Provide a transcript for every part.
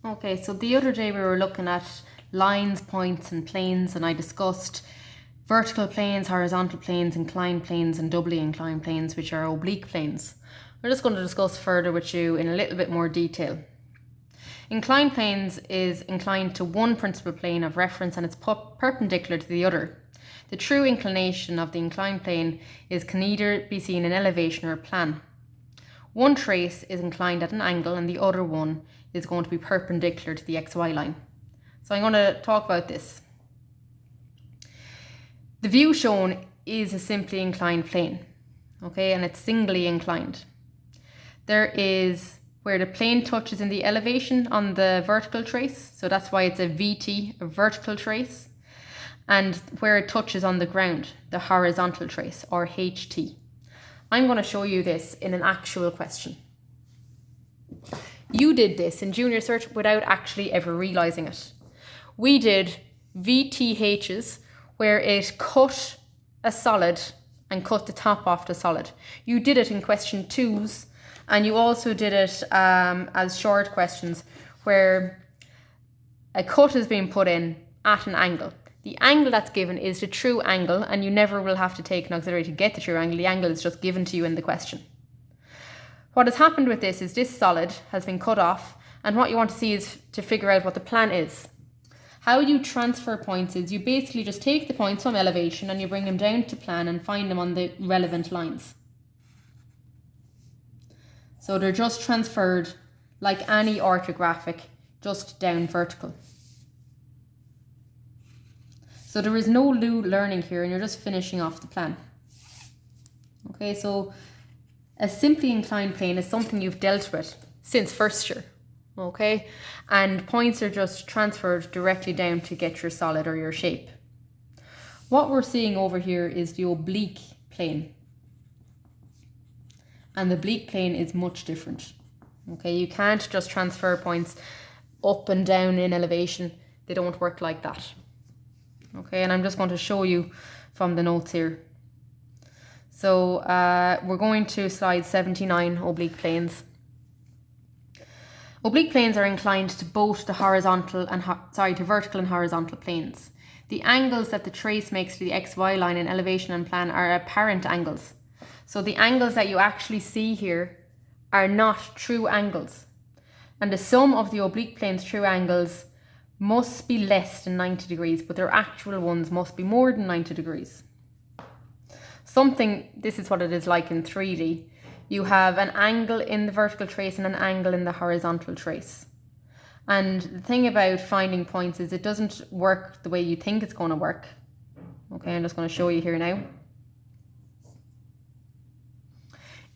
Okay, so the other day we were looking at lines, points and planes, and I discussed vertical planes, horizontal planes, inclined planes and doubly inclined planes, which are oblique planes. We're just going to discuss further with you in a little bit more detail. Inclined planes is inclined to one principal plane of reference and it's perpendicular to the other. The true inclination of the inclined plane can either be seen in elevation or plan. One trace is inclined at an angle and the other one is going to be perpendicular to the XY line. So I'm going to talk about this. The view shown is a simply inclined plane, okay, and it's singly inclined. There is where the plane touches in the elevation on the vertical trace, so that's why it's a VT, a vertical trace, and where it touches on the ground, the horizontal trace, or HT. I'm going to show you this in an actual question. You did this in junior cert without actually ever realising it. We did VTHs where it cut a solid and cut the top off the solid. You did it in question 2s, and you also did it as short questions where a cut is being put in at an angle. The angle that's given is the true angle, and you never will have to take an auxiliary to get the true angle. The angle is just given to you in the question. What has happened with this is this solid has been cut off, and what you want to see is to figure out what the plan is. How you transfer points is you basically just take the points from elevation and you bring them down to plan and find them on the relevant lines. So they're just transferred like any orthographic, just down vertical. So there is no new learning here and you're just finishing off the plan. Okay, so a simply inclined plane is something you've dealt with since first year. Okay, and points are just transferred directly down to get your solid or your shape. What we're seeing over here is the oblique plane. And the oblique plane is much different. Okay, you can't just transfer points up and down in elevation. They don't work like that. Okay, and I'm just going to show you from the notes here. So we're going to slide 79, oblique planes. Oblique planes are inclined to both the to vertical and horizontal planes. The angles that the trace makes to the XY line in elevation and plan are apparent angles. So the angles that you actually see here are not true angles. And the sum of the oblique plane's true angles must be less than 90 degrees, but their actual ones must be more than 90 degrees. This is what it is like in 3D. You have an angle in the vertical trace and an angle in the horizontal trace. And the thing about finding points is it doesn't work the way you think it's going to work. Okay, I'm just going to show you here now.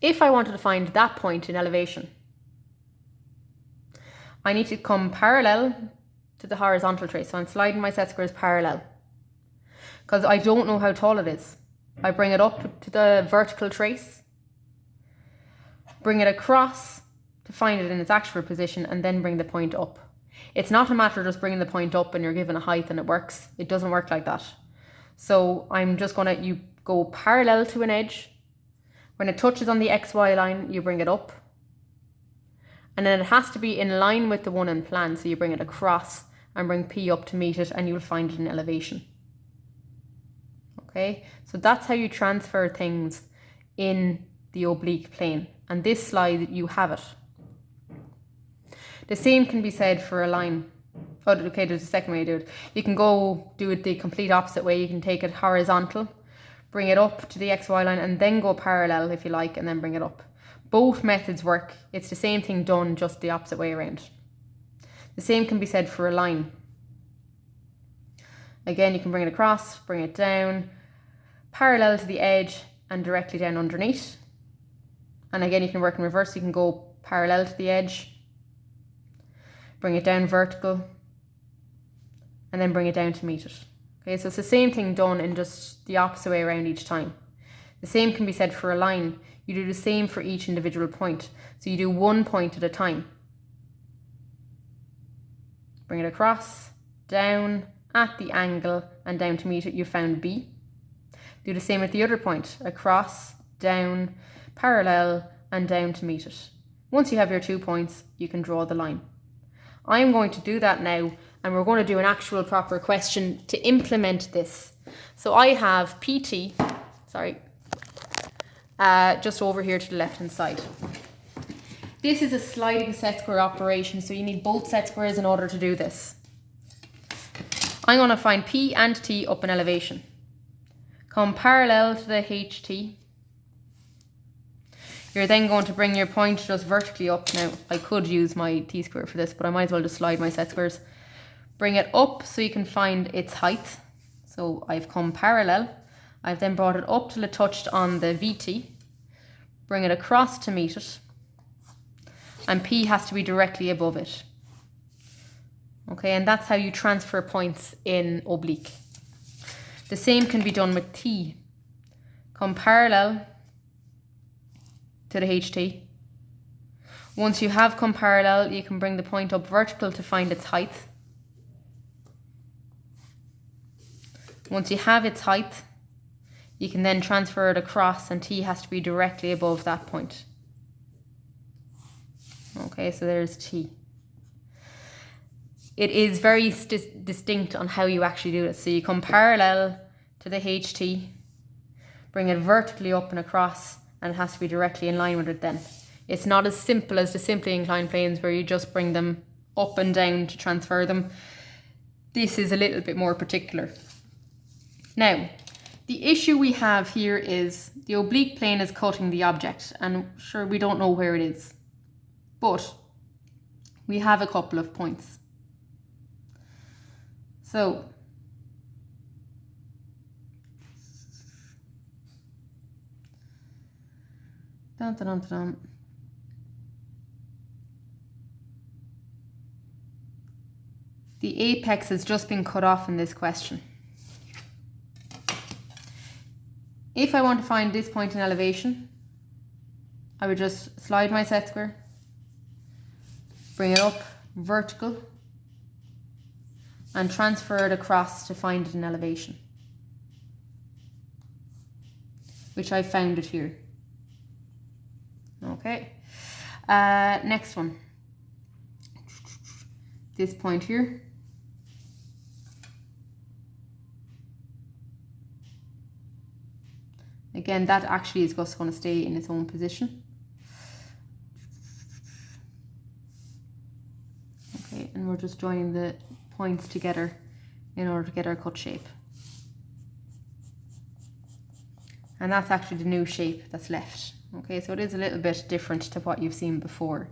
If I wanted to find that point in elevation, I need to come parallel to the horizontal trace. So I'm sliding my set squares parallel because I don't know how tall it is. I bring it up to the vertical trace, bring it across to find it in its actual position, and then bring the point up. It's not a matter of just bringing the point up and you're given a height and it works. It doesn't work like that. So I'm just going to, you go parallel to an edge. When it touches on the XY line, you bring it up. And then it has to be in line with the one in plan. So you bring it across and bring P up to meet it and you'll find it in elevation. Okay, so that's how you transfer things in the oblique plane. And this slide, you have it. The same can be said for a line. Oh, okay, there's a second way to do it. You can go do it the complete opposite way. You can take it horizontal, bring it up to the XY line, and then go parallel if you like, and then bring it up. Both methods work. It's the same thing done, just the opposite way around. The same can be said for a line. Again, you can bring it across, bring it down, parallel to the edge, and directly down underneath. And again, you can work in reverse. You can go parallel to the edge, bring it down vertical, and then bring it down to meet it. Okay, so it's the same thing done in just the opposite way around each time. The same can be said for a line. You do the same for each individual point. So you do one point at a time. Bring it across, down, at the angle, and down to meet it. You found B. Do the same at the other point. Across, down, parallel, and down to meet it. Once you have your 2 points, you can draw the line. I'm going to do that now, and we're going to do an actual proper question to implement this. So I have PT, just over here to the left hand side. This is a sliding set square operation, so you need both set squares in order to do this. I'm going to find P and T up in elevation. Come parallel to the HT. You're then going to bring your point just vertically up. Now, I could use my T-square for this, but I might as well just slide my set squares. Bring it up so you can find its height. So I've come parallel. I've then brought it up till it touched on the VT. Bring it across to meet it. And P has to be directly above it. Okay, and that's how you transfer points in oblique. The same can be done with T. Come parallel to the HT. Once you have come parallel, you can bring the point up vertical to find its height. Once you have its height, you can then transfer it across, and T has to be directly above that point. Okay, so there's T. It is very distinct on how you actually do it. So you come parallel to the HT, bring it vertically up and across, and it has to be directly in line with it then. It's not as simple as the simply inclined planes where you just bring them up and down to transfer them. This is a little bit more particular. Now, the issue we have here is the oblique plane is cutting the object, and sure, we don't know where it is, but we have a couple of points. So, the apex has just been cut off in this question. If I want to find this point in elevation, I would just slide my set square, bring it up vertical, and transfer it across to find it in elevation, which I found it here. Okay, next one. This point here. Again, that actually is just going to stay in its own position. Okay, and we're just joining the points together in order to get our cut shape. And that's actually the new shape that's left. Okay, so it is a little bit different to what you've seen before.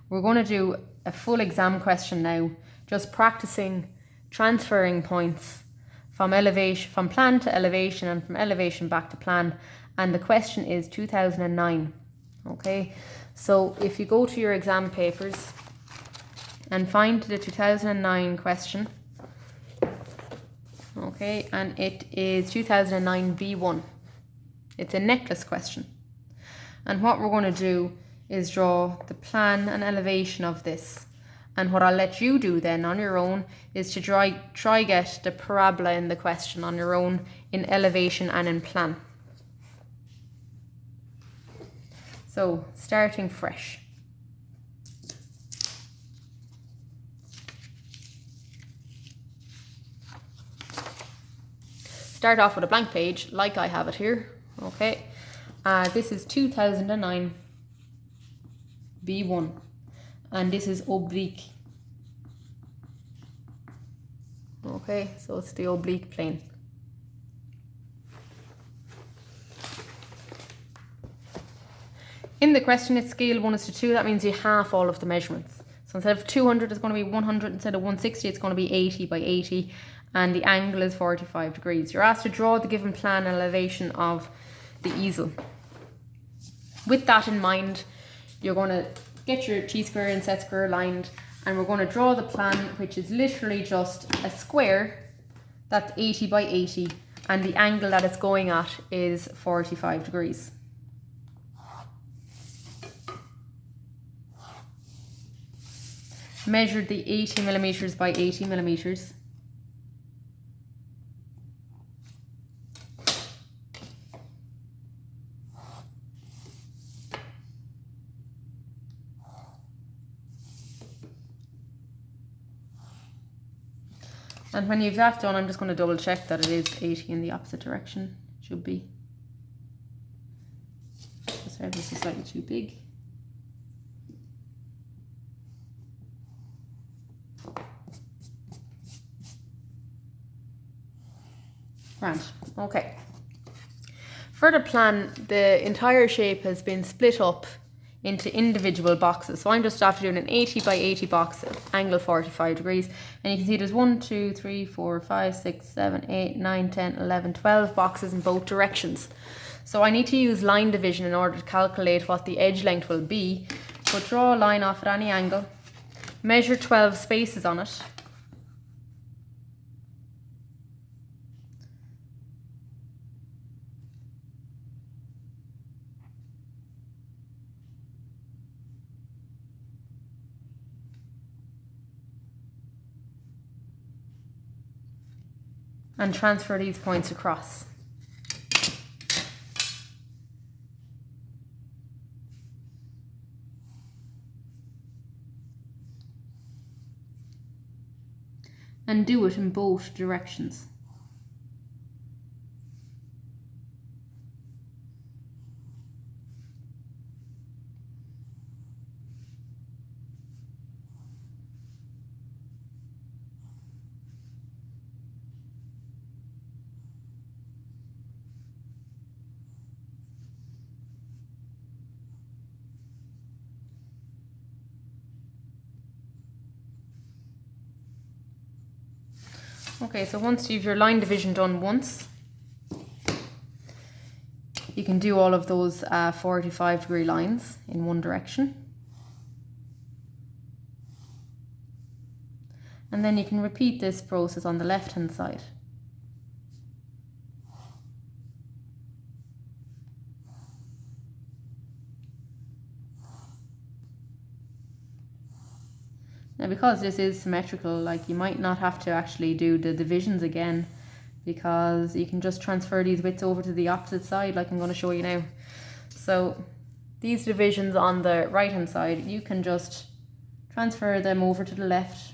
We're going to do a full exam question now, just practicing transferring points from elevation, from plan to elevation, and from elevation back to plan. And the question is 2009. Okay, so if you go to your exam papers and find the 2009 question, okay, and it is 2009 B1. It's a necklace question. And what we're going to do is draw the plan and elevation of this. And what I'll let you do then on your own is to try get the parabola in the question on your own in elevation and in plan. So, starting fresh. Start off with a blank page, like I have it here. Okay, this is 2009 B1, and this is oblique. Okay, so it's the oblique plane. In the question, it's scale 1:2. That means you half all of the measurements. So instead of 200, it's going to be 100. Instead of 160, it's going to be 80 by 80. And the angle is 45 degrees. You're asked to draw the given plan and elevation of the easel. With that in mind, you're going to get your T-square and set square aligned, and we're going to draw the plan, which is literally just a square that's 80 by 80, and the angle that it's going at is 45 degrees. Measured the 80 millimeters by 80 millimeters. And when you've that done, I'm just going to double check that it is 80 in the opposite direction. It should be. Sorry, this is slightly too big. Grand. Okay. For the plan, the entire shape has been split up into individual boxes. So I'm just after doing an 80 by 80 box at angle 45 degrees. And you can see there's 1, 2, 3, 4, 5, 6, 7, 8, 9, 10, 11, 12 boxes in both directions. So I need to use line division in order to calculate what the edge length will be. So draw a line off at any angle, measure 12 spaces on it. And transfer these points across. And do it in both directions. Okay, so once you've your line division done once, you can do all of those 45-degree lines in one direction. And then you can repeat this process on the left-hand side. Now, because this is symmetrical, like, you might not have to actually do the divisions again, because you can just transfer these widths over to the opposite side, like I'm going to show you now. So these divisions on the right hand side, you can just transfer them over to the left.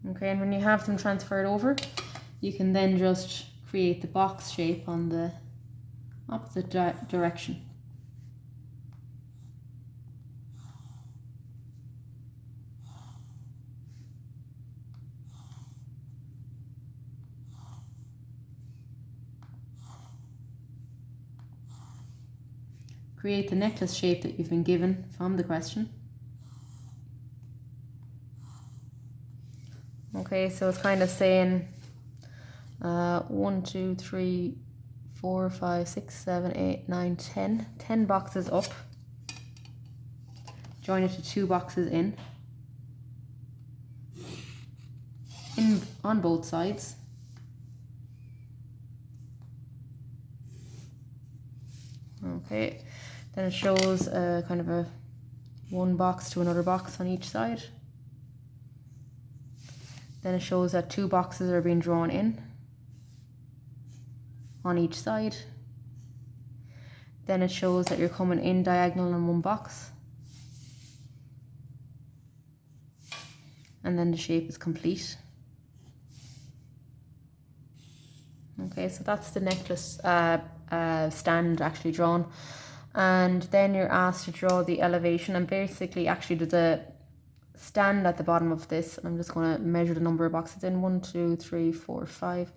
Okay, and when you have them transferred over, you can then just create the box shape on the opposite direction. Create the necklace shape that you've been given from the question. Okay, so it's kind of saying 1, 2, 3, 4, 5, 6, 7, 8, 9, 10. 10 boxes up. Join it to 2 boxes in on both sides. Okay, then it shows kind of a one box to another box on each side. Then it shows that 2 boxes are being drawn in on each side. Then it shows that you're coming in diagonal in one box. And then the shape is complete. Okay, so that's the necklace stand actually drawn. And then you're asked to draw the elevation, and basically actually there's a stand at the bottom of this. I'm just going to measure the number of boxes in. 1, 2, 3, 4, 5.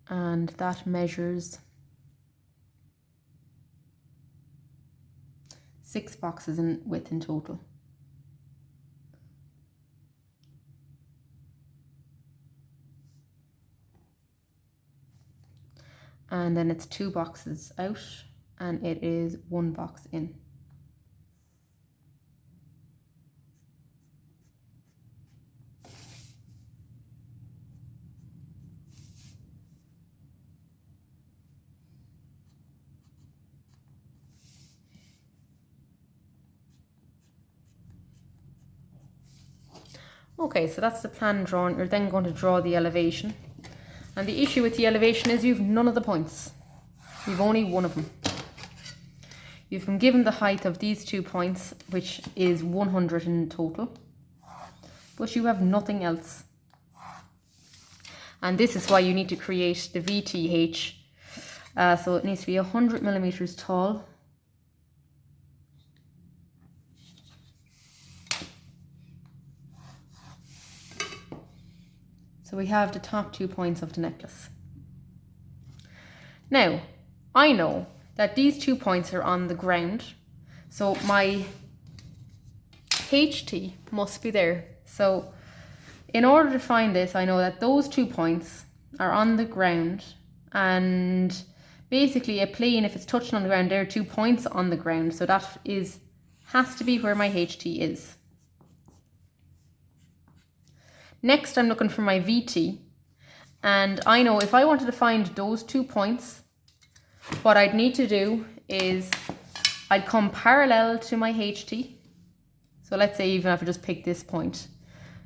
And that measures 6 boxes in width in total. And then it's 2 boxes out, and it is 1 box in. Okay, so that's the plan drawn. You're then going to draw the elevation. And the issue with the elevation is you've none of the points. You've only one of them. You've been given the height of these 2 points, which is 100 in total. But you have nothing else. And this is why you need to create the VTH. So it needs to be 100 millimeters tall. So we have the top 2 points of the necklace. Now, I know that these 2 points are on the ground. So my HT must be there. So in order to find this, I know that those 2 points are on the ground, and basically a plane, if it's touching on the ground, there are 2 points on the ground. So that has to be where my HT is. Next, I'm looking for my VT, and I know if I wanted to find those 2 points, what I'd need to do is I'd come parallel to my HT. So let's say even if I just pick this point,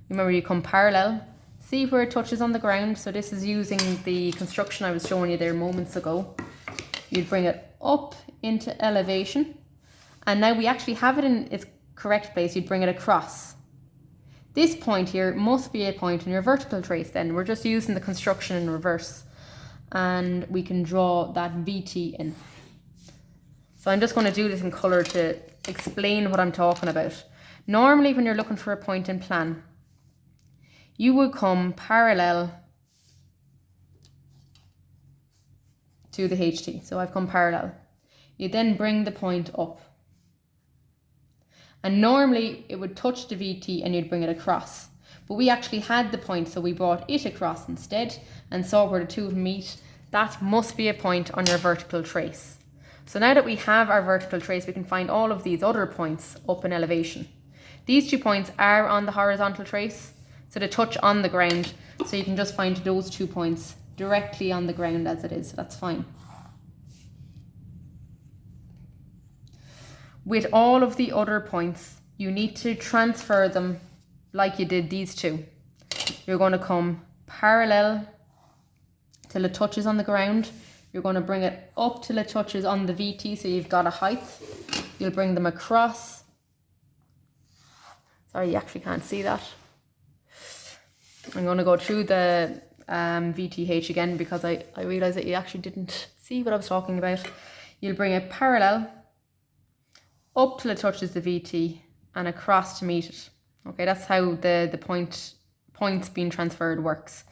remember you come parallel, see where it touches on the ground. So this is using the construction I was showing you there moments ago. You'd bring it up into elevation, and now we actually have it in its correct place. You'd bring it across. This point here must be a point in your vertical trace then. We're just using the construction in reverse, and we can draw that VT in. So I'm just going to do this in colour to explain what I'm talking about. Normally when you're looking for a point in plan, you would come parallel to the HT. So I've come parallel. You then bring the point up. And normally it would touch the VT and you'd bring it across. But we actually had the point, so we brought it across instead and saw where the 2 of them meet. That must be a point on your vertical trace. So now that we have our vertical trace, we can find all of these other points up in elevation. These 2 points are on the horizontal trace, so they touch on the ground. So you can just find those 2 points directly on the ground as it is, so that's fine. With all of the other points, you need to transfer them like you did these 2. You're going to come parallel till it touches on the ground. You're going to bring it up till it touches on the VT, so you've got a height. You'll bring them across. Sorry, you actually can't see that. I'm going to go through the VTH again because I realised that you actually didn't see what I was talking about. You'll bring it parallel up till it touches the VT and across to meet it. Okay, that's how the points being transferred works.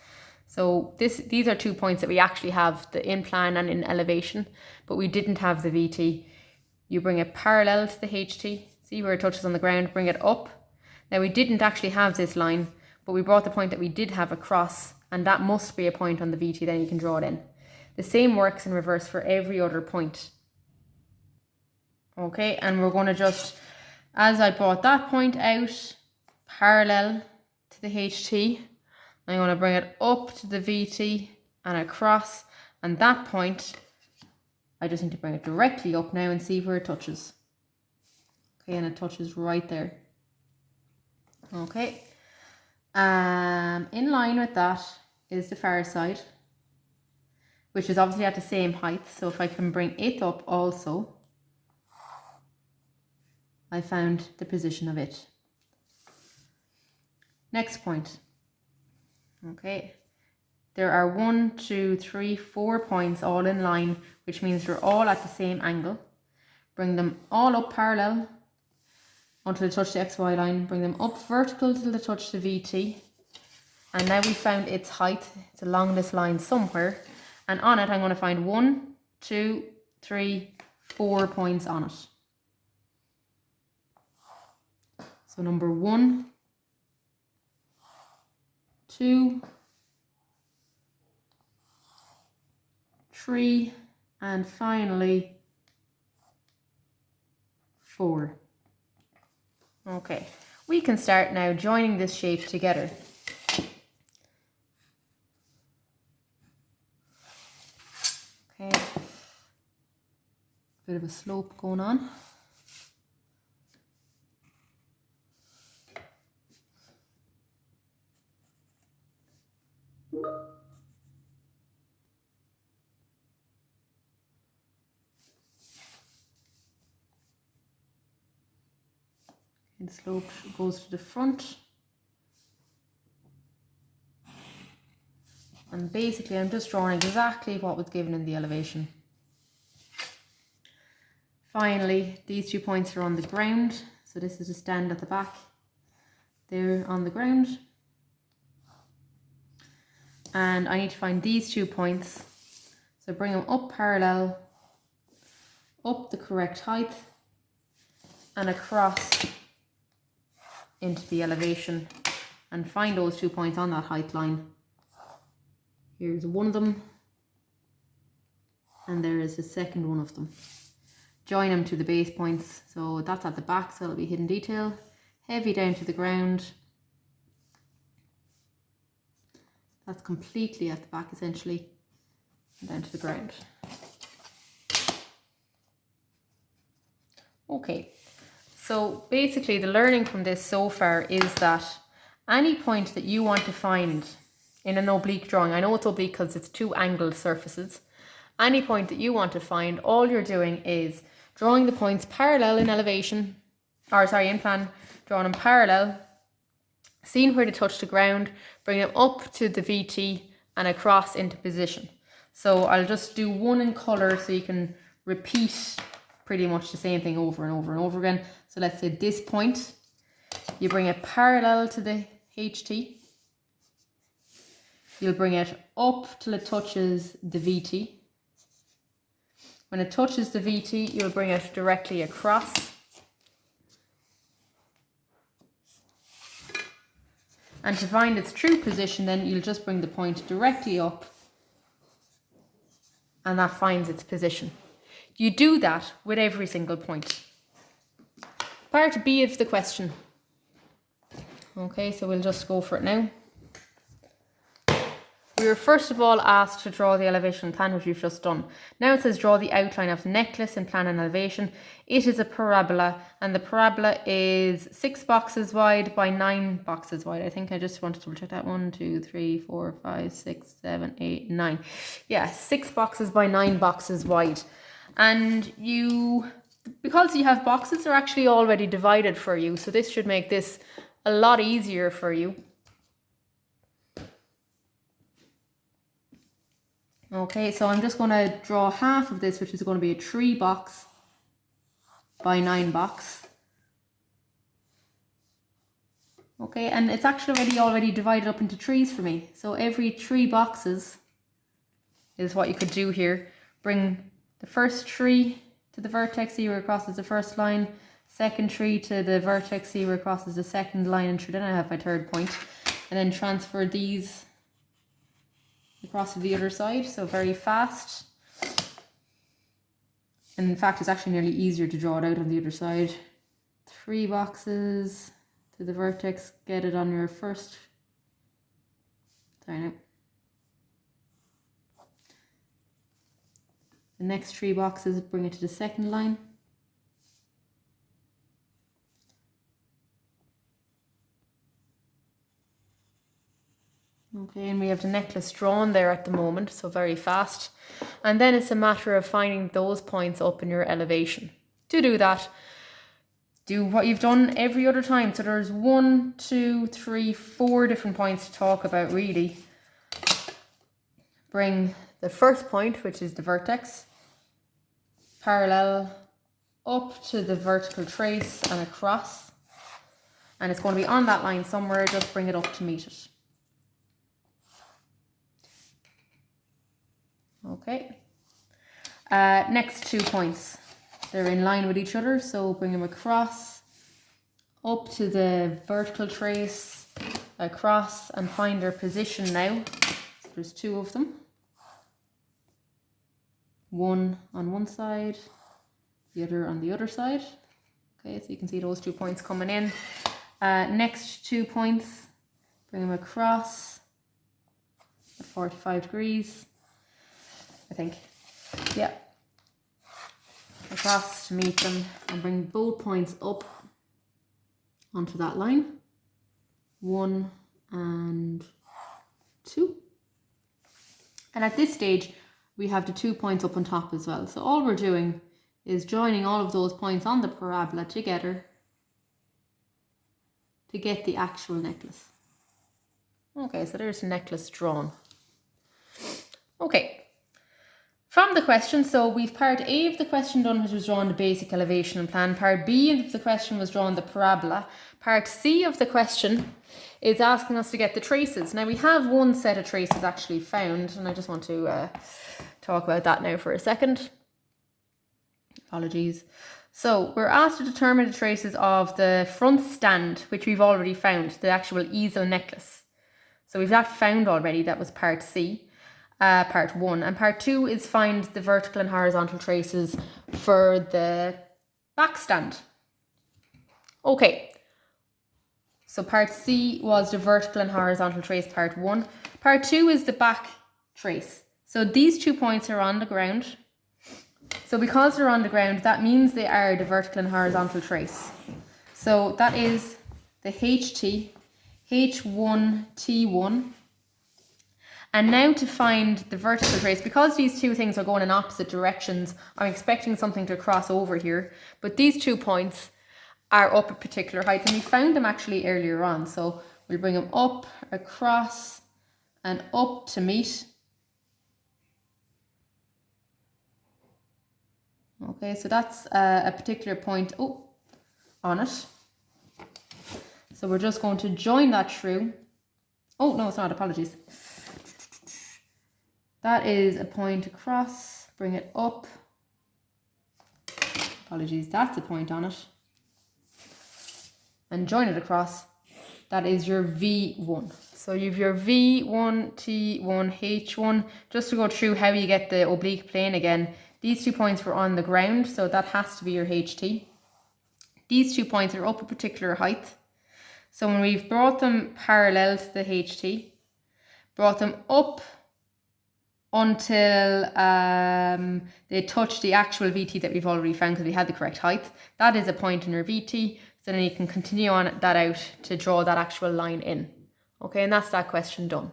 So these are 2 points that we actually have, the in plan and in elevation, but we didn't have the VT. You bring it parallel to the HT, see where it touches on the ground, bring it up. Now we didn't actually have this line, but we brought the point that we did have across, and that must be a point on the VT, then you can draw it in. The same works in reverse for every other point. Okay, and we're going to just, as I brought that point out, parallel to the HT, I'm going to bring it up to the VT and across, and that point, I just need to bring it directly up now and see where it touches. Okay, and it touches right there. Okay, in line with that is the far side, which is obviously at the same height, so if I can bring it up also, I found the position of it. Next point. Okay, there are 1, 2, 3, 4 points all in line, which means they're all at the same angle. Bring them all up parallel until they touch the XY line. Bring them up vertical till they touch the VT. And now we found its height. It's along this line somewhere. And on it, I'm going to find 1, 2, 3, 4 points on it. So number 1, 2, 3, and finally 4. Okay, we can start now joining this shape together. Okay, bit of a slope going on. the slope goes to the front. And basically I'm just drawing exactly what was given in the elevation. Finally, these 2 points are on the ground. So this is a stand at the back. They're on the ground. And I need to find these 2 points. So bring them up parallel, up the correct height, and across into the elevation, and find those 2 points on that height line. Here's one of them, and there is the second one of them. Join them to the base points. So that's at the back, so it'll be hidden detail. Heavy down to the ground. That's completely at the back essentially, and down to the ground. Okay, so basically the learning from this so far is that any point that you want to find in an oblique drawing, I know it's oblique because it's 2 angled surfaces, any point that you want to find, all you're doing is drawing the points parallel in elevation, or sorry, in plan, drawing them parallel, seeing where they touch the ground, bring them up to the VT and across into position. So I'll just do one in colour so you can repeat pretty much the same thing over and over and over again. So let's say this point, you bring it parallel to the HT. You'll bring it up till it touches the VT. When it touches the VT, you'll bring it directly across. And to find its true position, then you'll just bring the point directly up, and that finds its position. You do that with every single point. Part B of the question. Okay, so we'll just go for it now. We were first of all asked to draw the elevation plan, which we've just done. Now it says draw the outline of the necklace in plan and elevation. It is a parabola, and the parabola is 6 boxes wide by 9 boxes wide. I think I just wanted to double check that. 1, 2, 3, 4, 5, 6, 7, 8, 9. Yeah, 6 boxes by 9 boxes wide. And because you have boxes, they're actually already divided for you. So this should make this a lot easier for you. Okay, so I'm just going to draw half of this, which is going to be a 3 box by 9 box. Okay, and it's actually already divided up into 3s for me. So every 3 boxes is what you could do here. Bring the first 3 to the vertex, see where it crosses the first line. Second 3 to the vertex, see where it crosses the second line. And then I have my 3rd point. And then transfer these across to the other side, so very fast. And in fact, it's actually nearly easier to draw it out on the other side. 3 boxes to the vertex, get it on your first. Sorry, no. The next 3 boxes, bring it to the second line. Okay, and we have the necklace drawn there at the moment, so very fast. And then it's a matter of finding those points up in your elevation. To do that, do what you've done every other time. So there's 1, 2, 3, 4 different points to talk about really. Bring the first point, which is the vertex, parallel up to the vertical trace and across. And it's going to be on that line somewhere, just bring it up to meet it. Okay, next 2 points, they're in line with each other, so bring them across, up to the vertical trace, across, and find their position now. So there's 2 of them, one on one side, the other on the other side. Okay, so you can see those 2 points coming in. Next 2 points, bring them across at 45 degrees. I think, yeah, across to meet them, and bring both points up onto that line, 1 and 2. And at this stage, we have the 2 points up on top as well. So all we're doing is joining all of those points on the parabola together to get the actual necklace. Okay, so there's the necklace drawn. Okay, from the question, so we've part A of the question done, which was drawn the basic elevation and plan. Part B of the question was drawn the parabola. Part C of the question is asking us to get the traces. Now we have one set of traces actually found, and I just want to talk about that now for a second. Apologies. So we're asked to determine the traces of the front stand, which we've already found, the actual easel necklace. So we've that found already. That was part C, part 1. And part 2 is find the vertical and horizontal traces for the back stand. Okay. So part C was the vertical and horizontal trace, part 1. Part 2 is the back trace. So these 2 points are on the ground. So because they're on the ground, that means they are the vertical and horizontal trace. So that is the HT, H1, T1. And now to find the vertical trace, because these two things are going in opposite directions, I'm expecting something to cross over here. But these 2 points are up a particular height, and we found them actually earlier on. So we'll bring them up, across, and up to meet. Okay, so that's a particular point on it. So we're just going to join that through. Oh, no, it's not, apologies. That is a point across, bring it up. Apologies, that's a point on it. And join it across. That is your V1. So you have your V1, T1, H1. Just to go through how you get the oblique plane again. These 2 points were on the ground, so that has to be your HT. These 2 points are up a particular height. So when we've brought them parallel to the HT, brought them up until they touch the actual VT that we've already found because we had the correct height. That is a point in your VT. So then you can continue on that out to draw that actual line in. Okay, and that's that question done.